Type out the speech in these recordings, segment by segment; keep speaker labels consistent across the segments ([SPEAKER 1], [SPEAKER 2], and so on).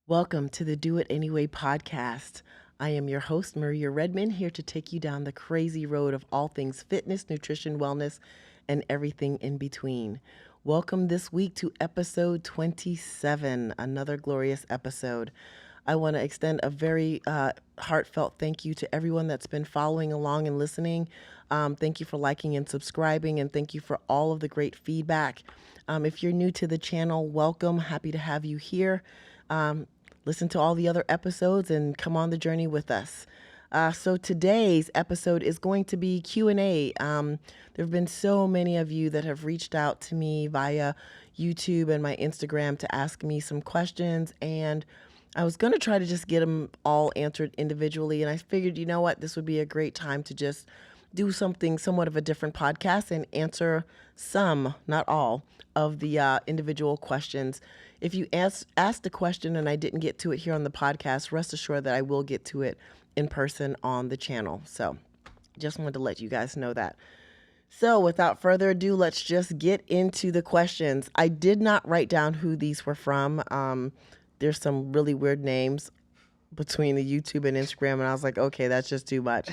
[SPEAKER 1] Welcome to the Do It Anyway podcast. I am your host, Maria Redman, here to take you down the crazy road of all things fitness, nutrition, wellness, and everything in between. Welcome this week to episode 27, another glorious episode. I want to extend a very heartfelt thank you to everyone that's been following along and listening. Thank you for liking and subscribing, and thank you for all of the great feedback. If you're new to the channel, welcome. Happy to have you here. Um, Listen to all the other episodes and come on the journey with us. So today's episode is going to be Q&A. There have been so many of you that have reached out to me via YouTube and my Instagram to ask me some questions, and I was going to try to just get them all answered individually, and I figured, you know what, this would be a great time to just do something somewhat of a different podcast and answer some, not all, of the individual questions. If you asked a question and I didn't get to it here on the podcast, rest assured that I will get to it in person on the channel. So just wanted to let you guys know that. So without further ado, let's just get into the questions. I did not write down who these were from. There's some really weird names between the YouTube and Instagram, and I was like, okay, that's just too much.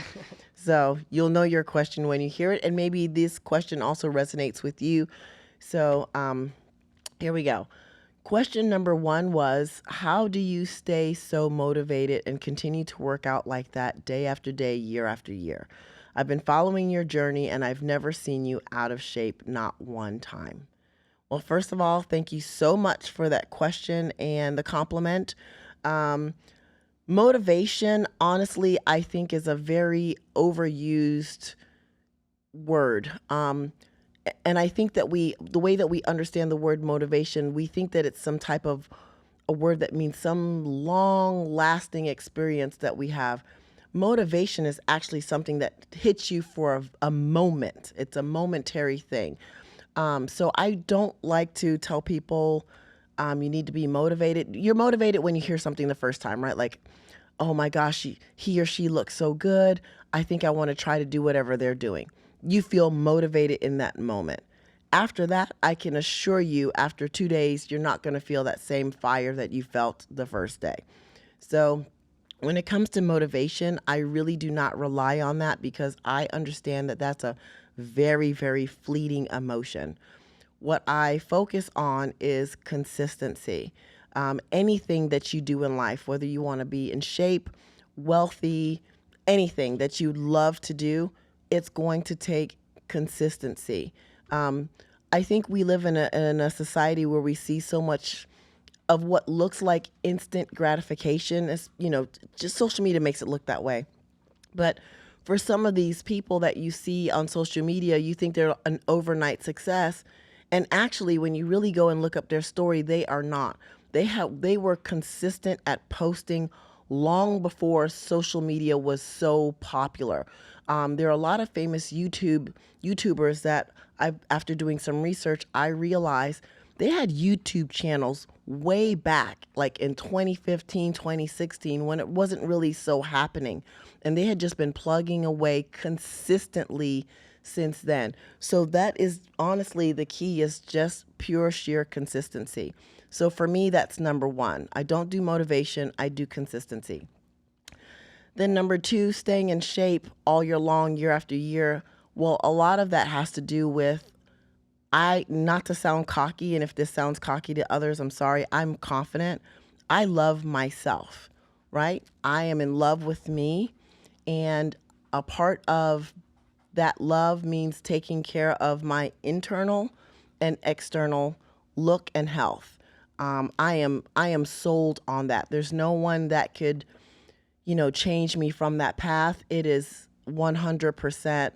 [SPEAKER 1] So you'll know your question when you hear it, and maybe this question also resonates with you. So here we go. Question number one was, how do you stay so motivated and continue to work out like that day after day, year after year? I've been following your journey and I've never seen you out of shape, not one time. Well, first of all, thank you so much for that question and the compliment. Motivation, honestly, I think is a very overused word. And I think that the way that we understand the word motivation, we think that it's some type of a word that means some long lasting experience that we have. Motivation is actually something that hits you for a moment. It's a momentary thing. So I don't like to tell people you need to be motivated. You're motivated when you hear something the first time, right? Like, oh my gosh, he or she looks so good. I think I want to try to do whatever they're doing. You feel motivated in that moment. After that, I can assure you, after 2 days, you're not going to feel that same fire that you felt the first day. So when it comes to motivation, I really do not rely on that because I understand that that's a very, very fleeting emotion. What I focus on is consistency. Anything that you do in life, whether you want to be in shape, wealthy, anything that you love to do, it's going to take consistency. I think we live in a society where we see so much of what looks like instant gratification. As just social media makes it look that way. But for some of these people that you see on social media, you think they're an overnight success. And actually, when you really go and look up their story, they are not. They were consistent at posting long before social media was so popular. There are a lot of famous YouTubers that after doing some research, I realized they had YouTube channels way back, like in 2015, 2016, when it wasn't really so happening. And they had just been plugging away consistently since then. So that is honestly the key, is just pure sheer consistency. So for me, that's number one. I don't do motivation, I do consistency. Then number two, staying in shape all year long, year after year. Well, a lot of that has to do with, not to sound cocky, and if this sounds cocky to others, I'm sorry, I'm confident. I love myself, right? I am in love with me, and a part of that love means taking care of my internal and external look and health. I am sold on that. There's no one that could, change me from that path. It is 100%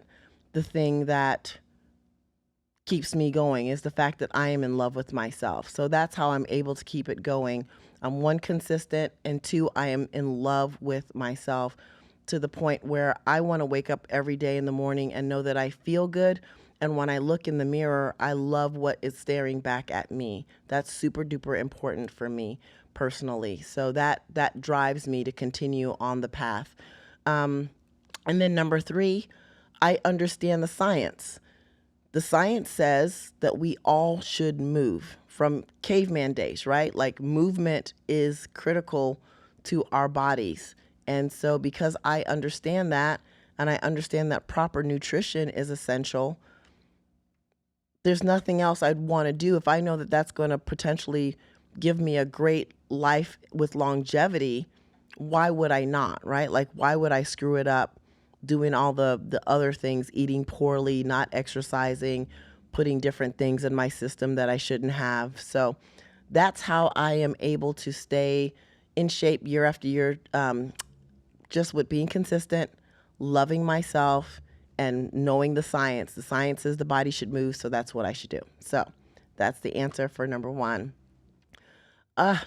[SPEAKER 1] the thing that keeps me going, is the fact that I am in love with myself. So that's how I'm able to keep it going. I'm one, consistent, and two, I am in love with myself to the point where I want to wake up every day in the morning and know that I feel good. And when I look in the mirror, I love what is staring back at me. That's super duper important for me personally. So that drives me to continue on the path. And then number three, I understand the science. The science says that we all should move from caveman days, right? Like movement is critical to our bodies. And so, because I understand that and I understand that proper nutrition is essential, there's nothing else I'd want to do if I know that that's going to potentially give me a great life with longevity. Why would I not, right? Like, why would I screw it up doing all the other things, eating poorly, not exercising, putting different things in my system that I shouldn't have? So that's how I am able to stay in shape year after year, just with being consistent, loving myself, and knowing the science. The science is the body should move, so that's what I should do. So that's the answer for number one.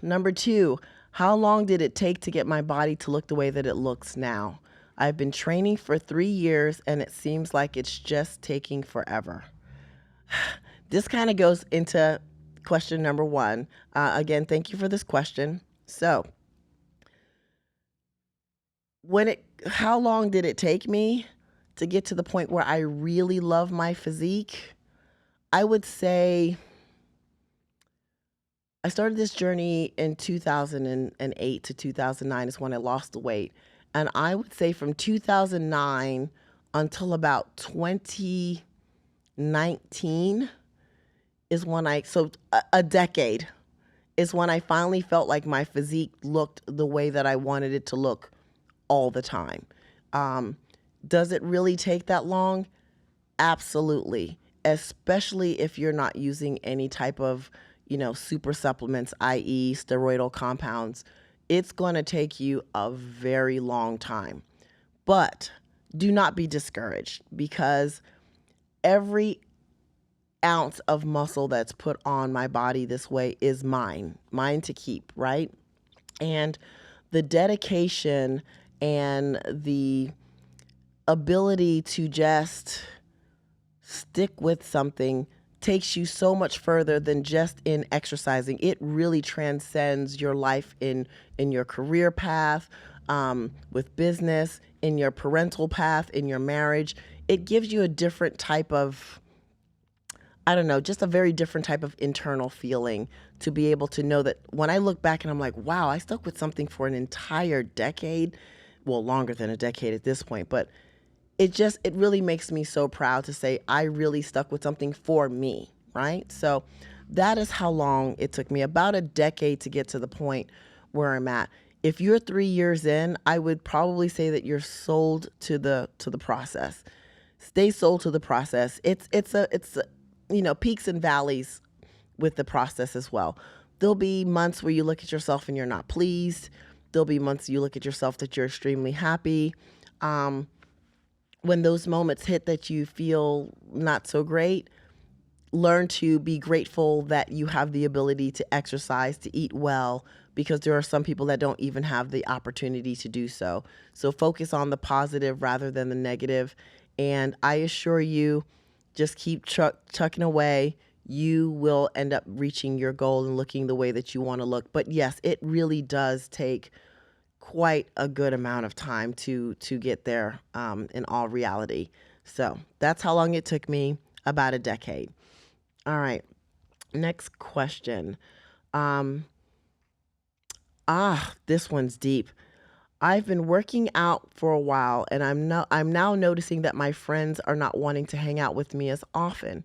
[SPEAKER 1] Number two, how long did it take to get my body to look the way that it looks now? I've been training for 3 years and it seems like it's just taking forever. This kind of goes into question number one. Again, thank you for this question. So, how long did it take me to get to the point where I really love my physique? I would say I started this journey in 2008 to 2009 is when I lost the weight. And I would say from 2009 until about 2019 is when a decade is when I finally felt like my physique looked the way that I wanted it to look all the time. Does it really take that long? Absolutely. Especially if you're not using any type of, super supplements, i.e. steroidal compounds. It's going to take you a very long time. But do not be discouraged, because every ounce of muscle that's put on my body this way is mine to keep, right? And the dedication and the ability to just stick with something takes you so much further than just in exercising. It really transcends your life in your career path, with business, in your parental path, in your marriage. It gives you a different type of, I don't know, just a very different type of internal feeling to be able to know that when I look back and I'm like, wow, I stuck with something for an entire decade. Well, longer than a decade at this point, but it really makes me so proud to say I really stuck with something for me, right? So that is how long it took me, about a decade to get to the point where I'm at. If you're 3 years in, I would probably say that you're sold to the process. Stay sold to the process. It's peaks and valleys with the process as well. There'll be months where you look at yourself and you're not pleased. There'll be months you look at yourself that you're extremely happy. When those moments hit that you feel not so great, learn to be grateful that you have the ability to exercise, to eat well, because there are some people that don't even have the opportunity to do so. So focus on the positive rather than the negative. And I assure you, just keep chucking away. You will end up reaching your goal and looking the way that you want to look. But yes, it really does take quite a good amount of time to get there, in all reality. So that's how long it took me, about a decade. All right, next question. This one's deep. I've been working out for a while, and I'm now noticing that my friends are not wanting to hang out with me as often.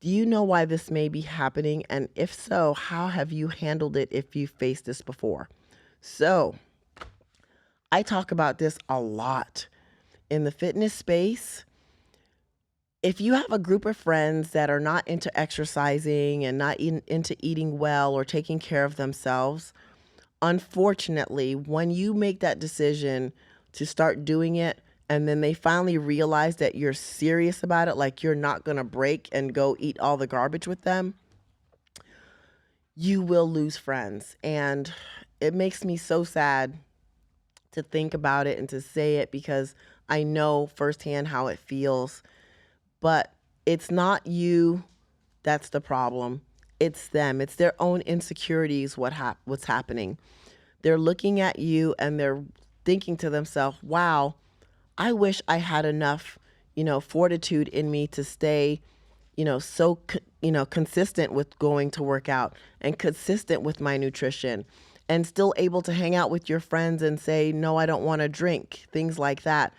[SPEAKER 1] Do you know why this may be happening? And if so, how have you handled it if you faced this before? So I talk about this a lot in the fitness space. If you have a group of friends that are not into exercising and not into eating well or taking care of themselves, unfortunately, when you make that decision to start doing it and then they finally realize that you're serious about it, like you're not going to break and go eat all the garbage with them, you will lose friends. And it makes me so sad to think about it and to say it, because I know firsthand how it feels. But it's not you that's the problem. It's them. It's their own insecurities what's happening. They're looking at you and they're thinking to themselves, wow, I wish I had enough, fortitude in me to stay consistent with going to work out and consistent with my nutrition and still able to hang out with your friends and say, no, I don't want to drink, things like that.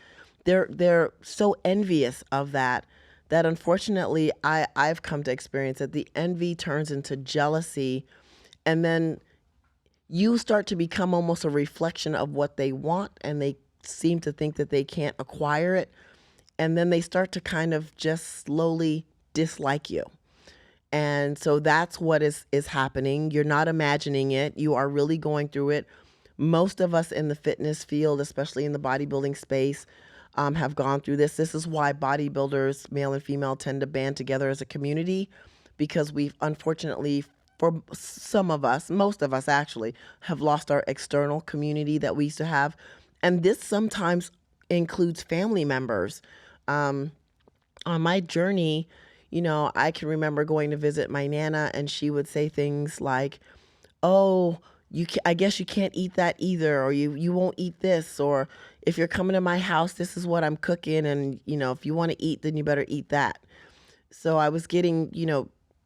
[SPEAKER 1] They're so envious of that, that unfortunately I've come to experience that the envy turns into jealousy, and then you start to become almost a reflection of what they want, and they seem to think that they can't acquire it, and then they start to kind of just slowly dislike you. And so that's what is happening. You're not imagining it. You are really going through it. Most of us in the fitness field, especially in the bodybuilding space, have gone through this. This is why bodybuilders, male and female, tend to band together as a community, because we've unfortunately, for some of us, most of us actually, have lost our external community that we used to have. And this sometimes includes family members. On my journey, I can remember going to visit my Nana, and she would say things like, oh, I guess you can't eat that either, or you won't eat this, or if you're coming to my house, this is what I'm cooking, and if you want to eat, then you better eat that. So I was getting,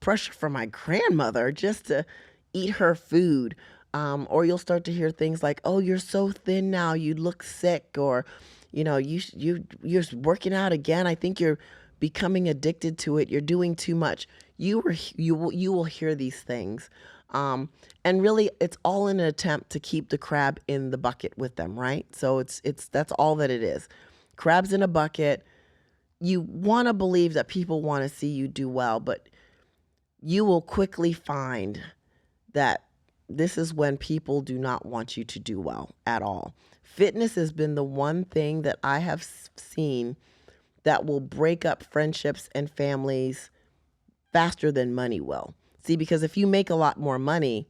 [SPEAKER 1] pressure from my grandmother just to eat her food. Or you'll start to hear things like, "Oh, you're so thin now. You look sick," or, you're working out again. I think you're becoming addicted to it. You're doing too much. You will hear these things, and really, it's all in an attempt to keep the crab in the bucket with them, right? So it's that's all that it is. Crabs in a bucket. You want to believe that people want to see you do well, but you will quickly find that this is when people do not want you to do well at all. Fitness has been the one thing that I have seen that will break up friendships and families faster than money will. See, because if you make a lot more money,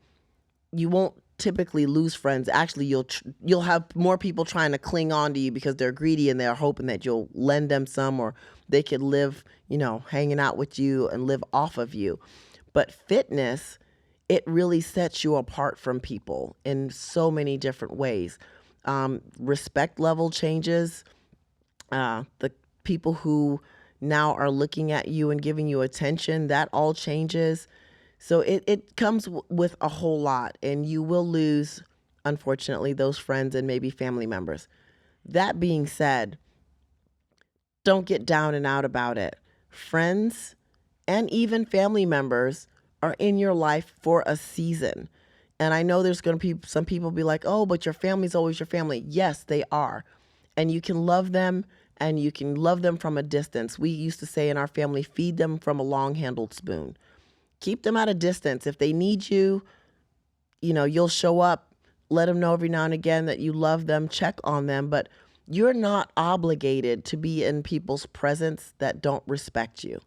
[SPEAKER 1] you won't typically lose friends. Actually, you'll have more people trying to cling on to you because they're greedy and they're hoping that you'll lend them some, or they could live, hanging out with you and live off of you. But fitness, it really sets you apart from people in so many different ways. Respect level changes. The people who now are looking at you and giving you attention, that all changes. So it comes with a whole lot, and you will lose, unfortunately, those friends and maybe family members. That being said, don't get down and out about it. Friends and even family members are in your life for a season. And I know there's going to be some people be like, oh, but your family's always your family. Yes, they are. And you can love them, and you can love them from a distance. We used to say in our family, feed them from a long-handled spoon. Keep them at a distance. If they need you, you'll show up, let them know every now and again that you love them, check on them, but you're not obligated to be in people's presence that don't respect you.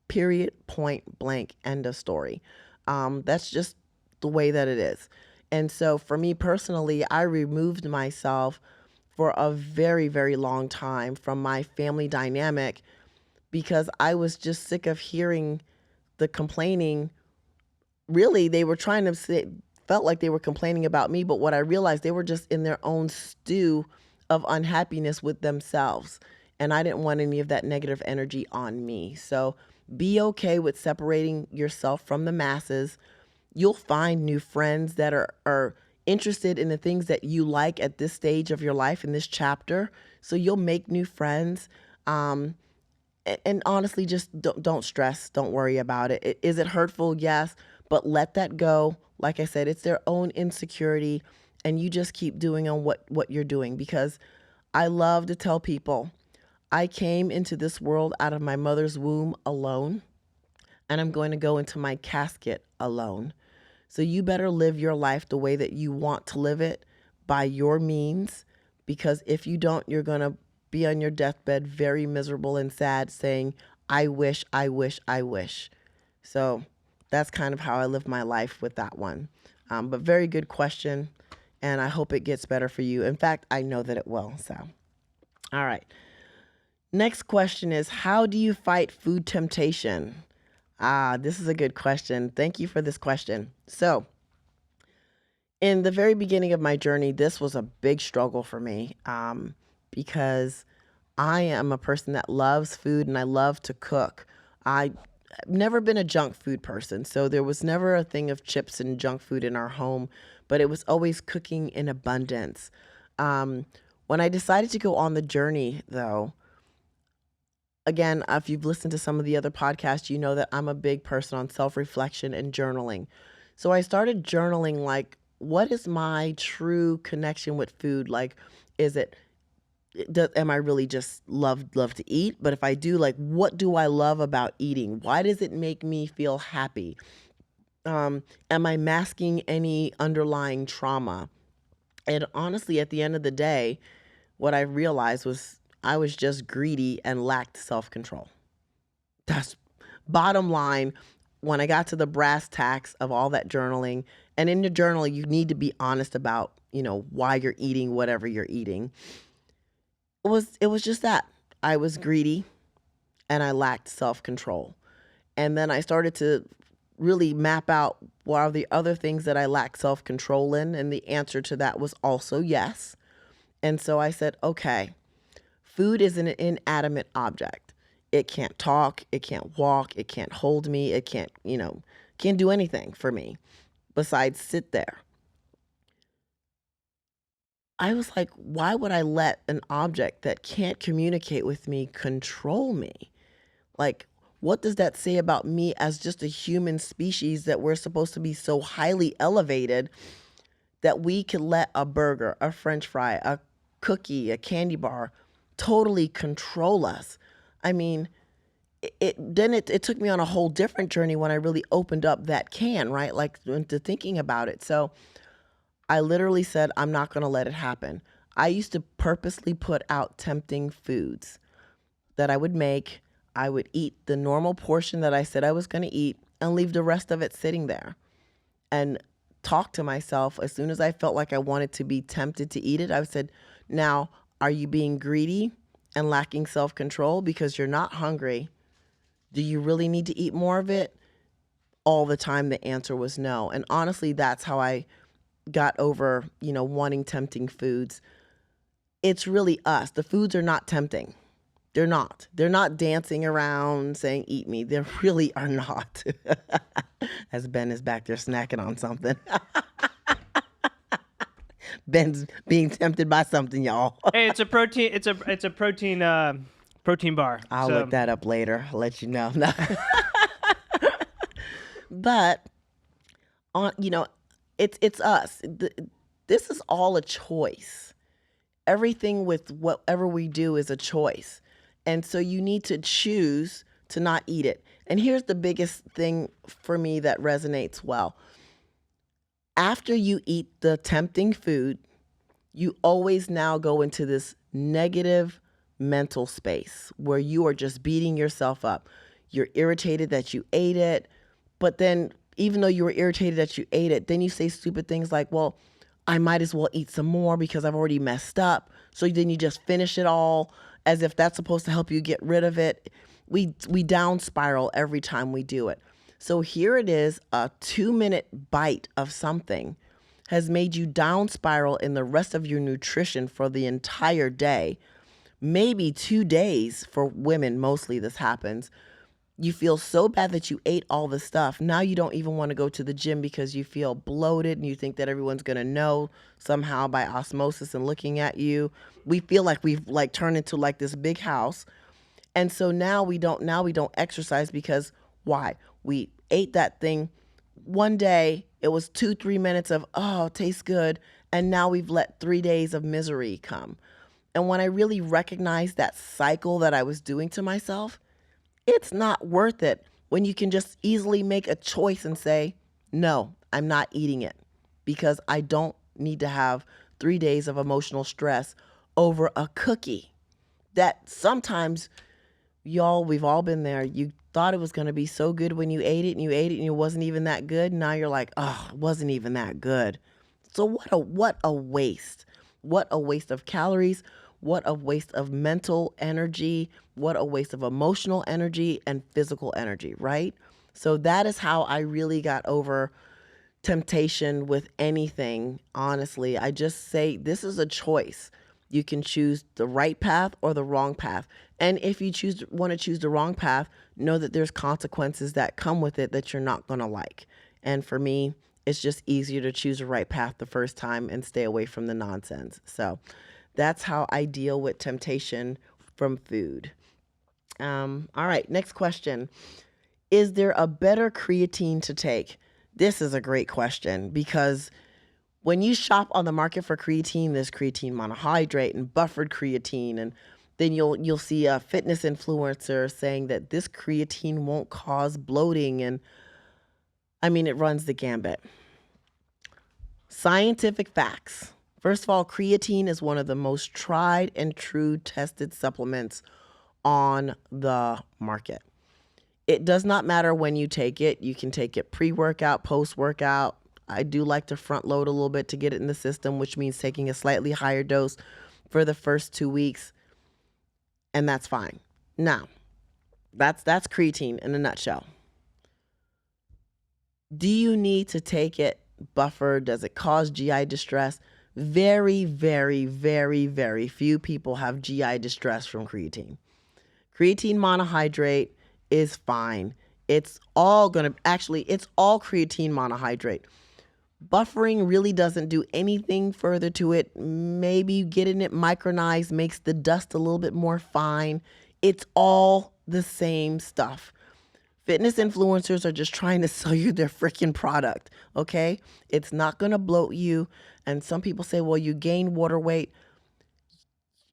[SPEAKER 1] Period, point blank, end of story. That's just the way that it is. And so for me personally, I removed myself for a very, very long time from my family dynamic because I was just sick of hearing the complaining. Really, they were trying to say, felt like they were complaining about me, but what I realized, they were just in their own stew of unhappiness with themselves. And I didn't want any of that negative energy on me. So be okay with separating yourself from the masses. You'll find new friends that are interested in the things that you like at this stage of your life, in this chapter. So you'll make new friends. And honestly, just don't stress. Don't worry about it. Is it hurtful? Yes. But let that go. Like I said, it's their own insecurity. And you just keep doing on what you're doing. Because I love to tell people, I came into this world out of my mother's womb alone. And I'm going to go into my casket alone. So you better live your life the way that you want to live it by your means. Because if you don't, you're going to be on your deathbed very miserable and sad saying, I wish, I wish, I wish. So that's kind of how I live my life with that one. But very good question. And I hope it gets better for you. In fact, I know that it will. So, all right. Next question is, how do you fight food temptation? This is a good question. Thank you for this question. So, in the very beginning of my journey, this was a big struggle for me because I am a person that loves food and I love to cook. I never been a junk food person, so there was never a thing of chips and junk food in our home, but it was always cooking in abundance. Um, when I decided to go on the journey, though, again, if you've listened to some of the other podcasts, you know that I'm a big person on self reflection and journaling. So I started journaling like, what is my true connection with food? Like, is it am I really just love to eat? But if I do, like, what do I love about eating? Why does it make me feel happy? Am I masking any underlying trauma? And honestly, at the end of the day, what I realized was I was just greedy and lacked self control. That's bottom line. When I got to the brass tacks of all that journaling, and in your journal, you need to be honest about, why you're eating whatever you're eating. It was just that I was greedy and I lacked self-control. And then I started to really map out what are the other things that I lack self-control in, and the answer to that was also yes. And so I said, okay, food is an inanimate object. It can't talk, it can't walk, it can't hold me, it can't do anything for me besides sit there. I was like, why would I let an object that can't communicate with me control me? Like, what does that say about me as just a human species that we're supposed to be so highly elevated that we could let a burger, a french fry, a cookie, a candy bar totally control us? I mean, it took me on a whole different journey when I really opened up that can, right? Like, into thinking about it. So I literally said, I'm not going to let it happen. I used to purposely put out tempting foods that I would make. I would eat the normal portion that I said I was going to eat and leave the rest of it sitting there and talk to myself. As soon as I felt like I wanted to be tempted to eat it, I said, now, are you being greedy and lacking self-control because you're not hungry? Do you really need to eat more of it? All the time, the answer was no. And honestly, that's how I got over, wanting tempting foods. It's really us. The foods are not tempting. They're not. They're not dancing around saying, eat me. They really are not. As Ben is back there snacking on something. Ben's being tempted by something, y'all.
[SPEAKER 2] Hey, it's a protein. It's a protein bar.
[SPEAKER 1] I'll look that up later. I'll let you know. But it's us. This is all a choice. Everything with whatever we do is a choice. And so you need to choose to not eat it. And here's the biggest thing for me that resonates well. After you eat the tempting food, you always now go into this negative mental space where you are just beating yourself up. You're irritated that you ate it, but then even though you were irritated that you ate it, then you say stupid things like, well, I might as well eat some more because I've already messed up. So then you just finish it all as if that's supposed to help you get rid of it. We down spiral every time we do it. So here it is, a 2-minute bite of something has made you down spiral in the rest of your nutrition for the entire day. Maybe 2 days for women, mostly this happens. You feel so bad that you ate all the stuff. Now you don't even want to go to the gym because you feel bloated and you think that everyone's going to know somehow by osmosis and looking at you. We feel like we've turned into this big house. And so now we don't exercise because why? We ate that thing one day. It was 2-3 minutes of, oh, it tastes good. And now we've let 3 days of misery come. And when I really recognized that cycle that I was doing to myself, it's not worth it when you can just easily make a choice and say, no, I'm not eating it because I don't need to have 3 days of emotional stress over a cookie that sometimes, y'all, we've all been there. You thought it was going to be so good when you ate it and it wasn't even that good. Now you're like, oh, it wasn't even that good. So what a waste. What a waste of calories. What a waste of mental energy. What a waste of emotional energy and physical energy, right? So that is how I really got over temptation with anything, honestly. I just say this is a choice. You can choose the right path or the wrong path. And if you want to choose the wrong path, know that there's consequences that come with it that you're not going to like. And for me, it's just easier to choose the right path the first time and stay away from the nonsense. So that's how I deal with temptation from food. All right, next question. Is there a better creatine to take? This is a great question because when you shop on the market for creatine, there's creatine monohydrate and buffered creatine, and then you'll see a fitness influencer saying that this creatine won't cause bloating, and I mean it runs the gambit. Scientific facts. First of all, creatine is one of the most tried and true tested supplements on the market. It does not matter when you take it. You can take it pre-workout, post-workout. I do like to front load a little bit to get it in the system, which means taking a slightly higher dose for the first 2 weeks, and that's fine. Now, that's creatine in a nutshell. Do you need to take it buffered? Does it cause GI distress? Very, very, very, very few people have GI distress from creatine. Creatine monohydrate is fine. It's all creatine monohydrate. Buffering really doesn't do anything further to it. Maybe getting it micronized makes the dust a little bit more fine. It's all the same stuff. Fitness influencers are just trying to sell you their freaking product, okay? It's not going to bloat you. And some people say, well, you gain water weight.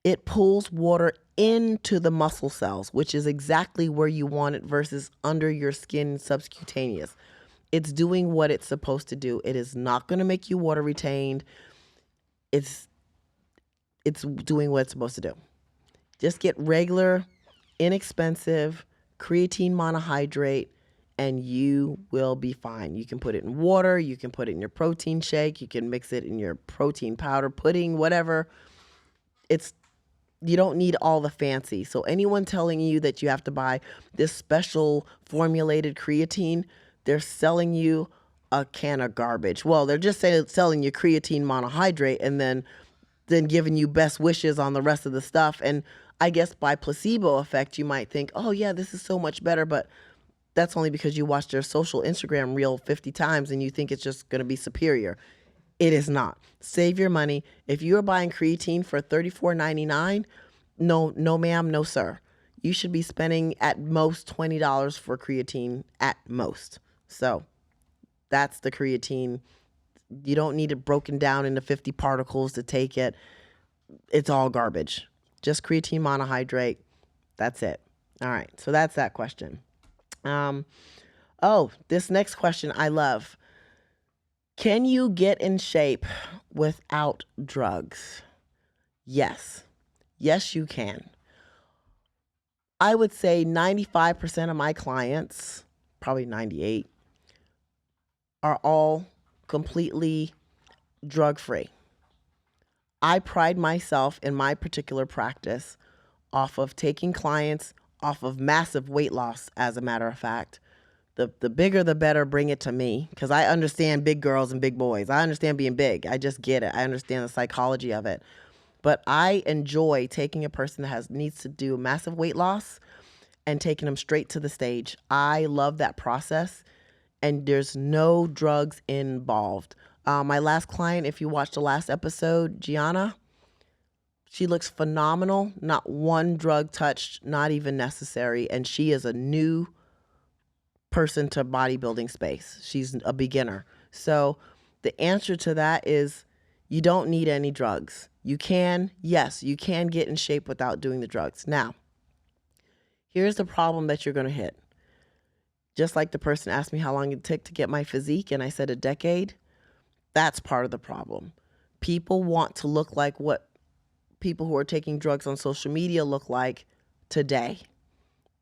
[SPEAKER 1] It pulls water into the muscle cells, which is exactly where you want it versus under your skin subcutaneous. It's doing what it's supposed to do. It is not going to make you water retained. It's doing what it's supposed to do. Just get regular, inexpensive creatine monohydrate and you will be fine. You can put it in water, you can put it in your protein shake, you can mix it in your protein powder, pudding, whatever. You don't need all the fancy. So anyone telling you that you have to buy this special formulated creatine, they're selling you a can of garbage. Well, they're just selling you creatine monohydrate and then giving you best wishes on the rest of the stuff. And I guess by placebo effect, you might think, oh yeah, this is so much better. But that's only because you watched their social Instagram reel 50 times and you think it's just going to be superior. It is not. Save your money. If you're buying creatine for $34.99, no ma'am, no sir. You should be spending at most $20 for creatine at most. So that's the creatine. You don't need it broken down into 50 particles to take it. It's all garbage. Just creatine monohydrate. That's it. All right. So that's that question. This next question I love. Can you get in shape without drugs? Yes. Yes, you can. I would say 95% of my clients, probably 98, are all completely drug-free. I pride myself in my particular practice off of taking clients off of massive weight loss, as a matter of fact. The bigger the better, bring it to me, because I understand big girls and big boys. I understand being big. I just get it. I understand the psychology of it. But I enjoy taking a person that needs to do massive weight loss and taking them straight to the stage. I love that process, and there's no drugs involved. My last client, if you watched the last episode, Gianna, she looks phenomenal. Not one drug touched, not even necessary. And she is a new person to bodybuilding space. She's a beginner. So the answer to that is you don't need any drugs. You can get in shape without doing the drugs. Now, here's the problem that you're going to hit. Just like the person asked me how long it took to get my physique, and I said a decade, that's part of the problem. People want to look like what people who are taking drugs on social media look like today.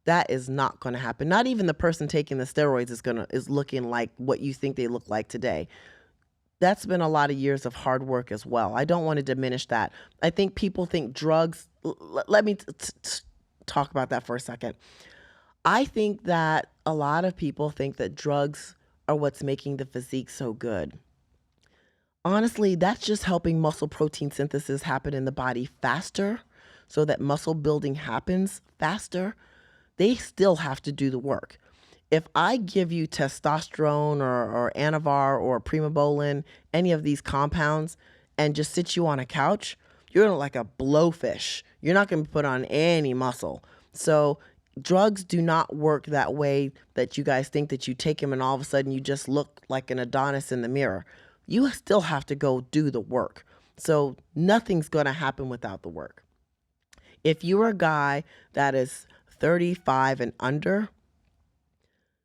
[SPEAKER 1] That is not going to happen. Not even the person taking the steroids is looking like what you think they look like today. That's been a lot of years of hard work as well. I don't want to diminish that. I think people think drugs. Let me talk about that for a second. I think that a lot of people think that drugs are what's making the physique so good. Honestly, that's just helping muscle protein synthesis happen in the body faster so that muscle building happens faster. They still have to do the work. If I give you testosterone or Anavar or Primobolan, any of these compounds, and just sit you on a couch, you're gonna like a blowfish. You're not gonna put on any muscle. So drugs do not work that way that you guys think that you take them and all of a sudden you just look like an Adonis in the mirror. You still have to go do the work. So nothing's gonna happen without the work. If you're a guy that is 35 and under,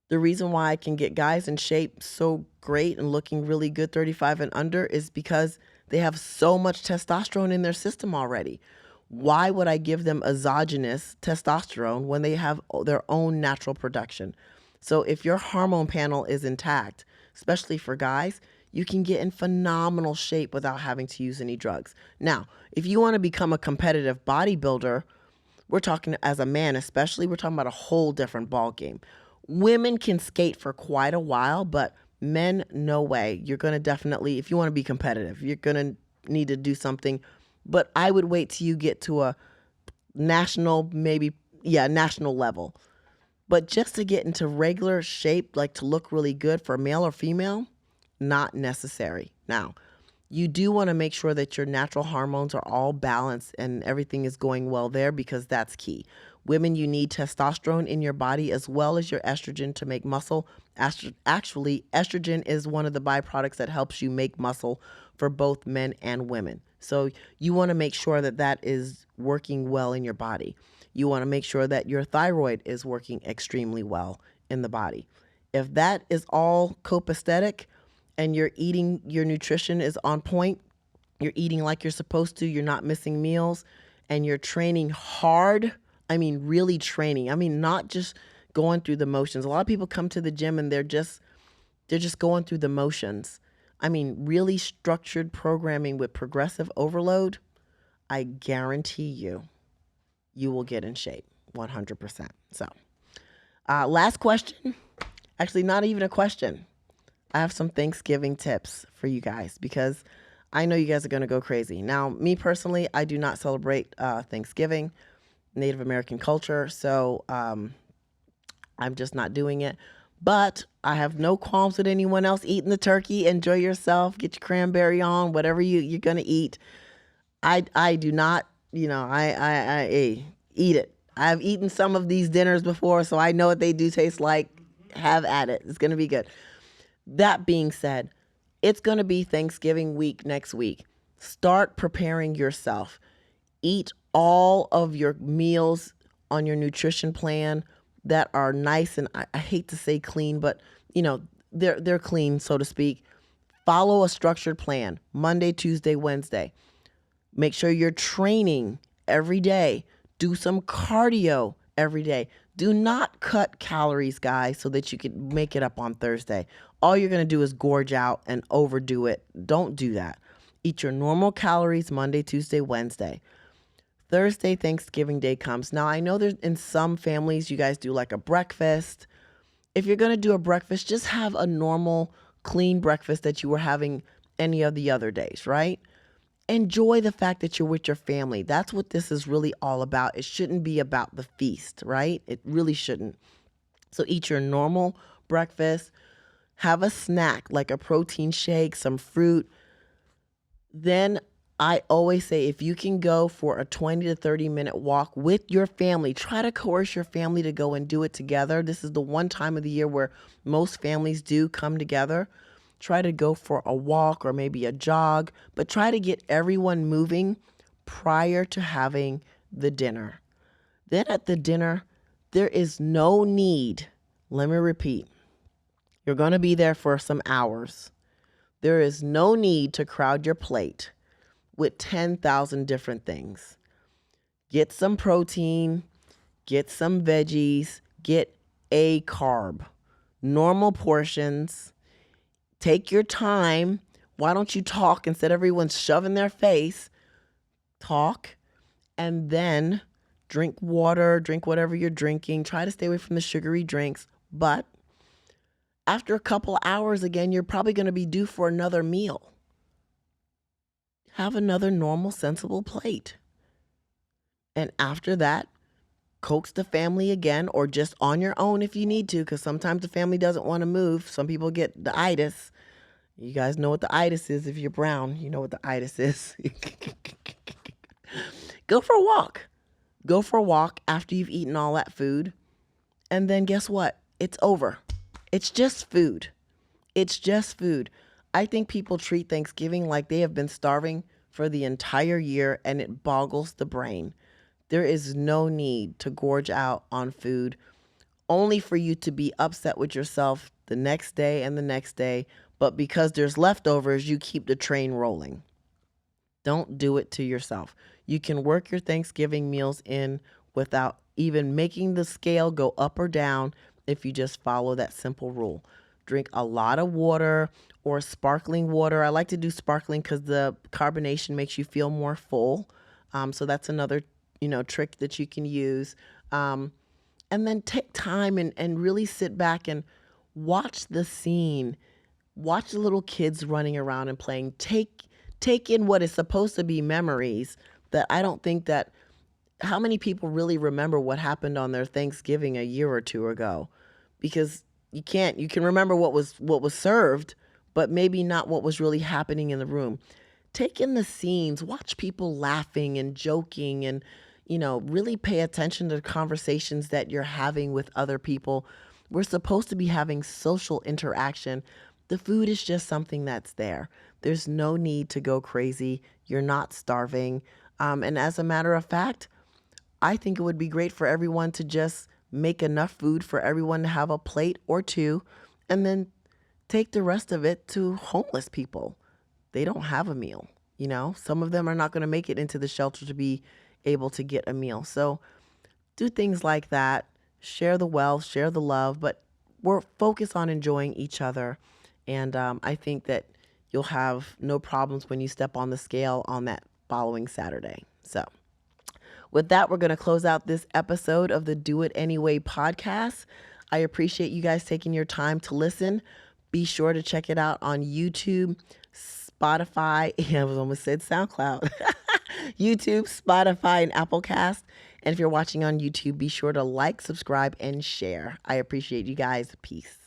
[SPEAKER 1] the reason why I can get guys in shape so great and looking really good 35 and under is because they have so much testosterone in their system already. Why would I give them exogenous testosterone when they have their own natural production? So if your hormone panel is intact, especially for guys, you can get in phenomenal shape without having to use any drugs. Now, if you want to become a competitive bodybuilder, we're talking as a man, especially, we're talking about a whole different ball game. Women can skate for quite a while, but men, no way. You're going to definitely, if you want to be competitive, you're going to need to do something. But I would wait till you get to a national, maybe, national level. But just to get into regular shape, like to look really good for male or female, not necessary. Now, you do want to make sure that your natural hormones are all balanced and everything is going well there because that's key. Women, you need testosterone in your body as well as your estrogen to make muscle. Actually, estrogen is one of the byproducts that helps you make muscle for both men and women. So you want to make sure that that is working well in your body. You want to make sure that your thyroid is working extremely well in the body. If that is all copacetic, and you're eating, your nutrition is on point, you're eating like you're supposed to, you're not missing meals, and you're training hard. I mean, really training. I mean, not just going through the motions. A lot of people come to the gym and they're just going through the motions. I mean, really structured programming with progressive overload, I guarantee you will get in shape 100%. So, last question. Actually, not even a question. I have some Thanksgiving tips for you guys because I know you guys are going to go crazy. Now, me personally, I do not celebrate Thanksgiving, Native American culture, so I'm just not doing it. But I have no qualms with anyone else eating the turkey. Enjoy yourself. Get your cranberry on, whatever you're going to eat. I do not, I eat it. I've eaten some of these dinners before, so I know what they do taste like. Have at it. It's going to be good. That being said, it's going to be Thanksgiving week next week. Start preparing yourself. Eat all of your meals on your nutrition plan that are nice and I hate to say clean, but they're clean, so to speak. Follow a structured plan. Monday, Tuesday, Wednesday. Make sure you're training every day. Do some cardio every day. Do not cut calories, guys, so that you can make it up on Thursday. All you're going to do is gorge out and overdo it. Don't do that. Eat your normal calories Monday, Tuesday, Wednesday. Thursday, Thanksgiving Day comes. Now, I know there's in some families, you guys do like a breakfast. If you're going to do a breakfast, just have a normal, clean breakfast that you were having any of the other days, right? Enjoy the fact that you're with your family. That's what this is really all about. It shouldn't be about the feast, right? It really shouldn't. So eat your normal breakfast. Have a snack like a protein shake, some fruit. Then I always say if you can go for a 20 to 30-minute walk with your family, try to coerce your family to go and do it together. This is the one time of the year where most families do come together. Try to go for a walk or maybe a jog, but try to get everyone moving prior to having the dinner. Then at the dinner, there is no need, let me repeat, you're going to be there for some hours. There is no need to crowd your plate with 10,000 different things. Get some protein, get some veggies, get a carb, normal portions. Take your time. Why don't you talk instead of everyone's shoving their face? Talk and then drink water, drink whatever you're drinking. Try to stay away from the sugary drinks. But after a couple hours, again, you're probably going to be due for another meal. have another normal, sensible plate. And after that, coax the family again, or just on your own if you need to, because sometimes the family doesn't want to move. Some people get the itis. You guys know what the itis is. If you're brown, you know what the itis is. Go for a walk. Go for a walk after you've eaten all that food. And then guess what? It's over. It's just food. It's just food. I think people treat Thanksgiving like they have been starving for the entire year, and it boggles the brain. There is no need to gorge out on food, only for you to be upset with yourself the next day and the next day. But because there's leftovers, you keep the train rolling. Don't do it to yourself. You can work your Thanksgiving meals in without even making the scale go up or down if you just follow that simple rule. Drink a lot of water or sparkling water. I like to do sparkling because the carbonation makes you feel more full. So that's another, trick that you can use. And then take time and really sit back and watch the scene. Watch the little kids running around and playing. Take in what is supposed to be memories that I don't think that how many people really remember what happened on their Thanksgiving a year or two ago, because you can remember what was served, but maybe not what was really happening in the room. Take in the scenes, watch people laughing and joking, and really pay attention to the conversations that you're having with other people. We're supposed to be having social interaction. The food is just something that's there. There's no need to go crazy. You're not starving. And as a matter of fact, I think it would be great for everyone to just make enough food for everyone to have a plate or two, and then take the rest of it to homeless people. They don't have a meal. Some of them are not going to make it into the shelter to be able to get a meal. So do things like that. Share the wealth, share the love, but we're focused on enjoying each other. And I think that you'll have no problems when you step on the scale on that following Saturday. So with that, we're going to close out this episode of the Do It Anyway podcast. I appreciate you guys taking your time to listen. Be sure to check it out on YouTube, Spotify, I almost said SoundCloud, YouTube, Spotify, and Applecast. And if you're watching on YouTube, be sure to like, subscribe, and share. I appreciate you guys. Peace.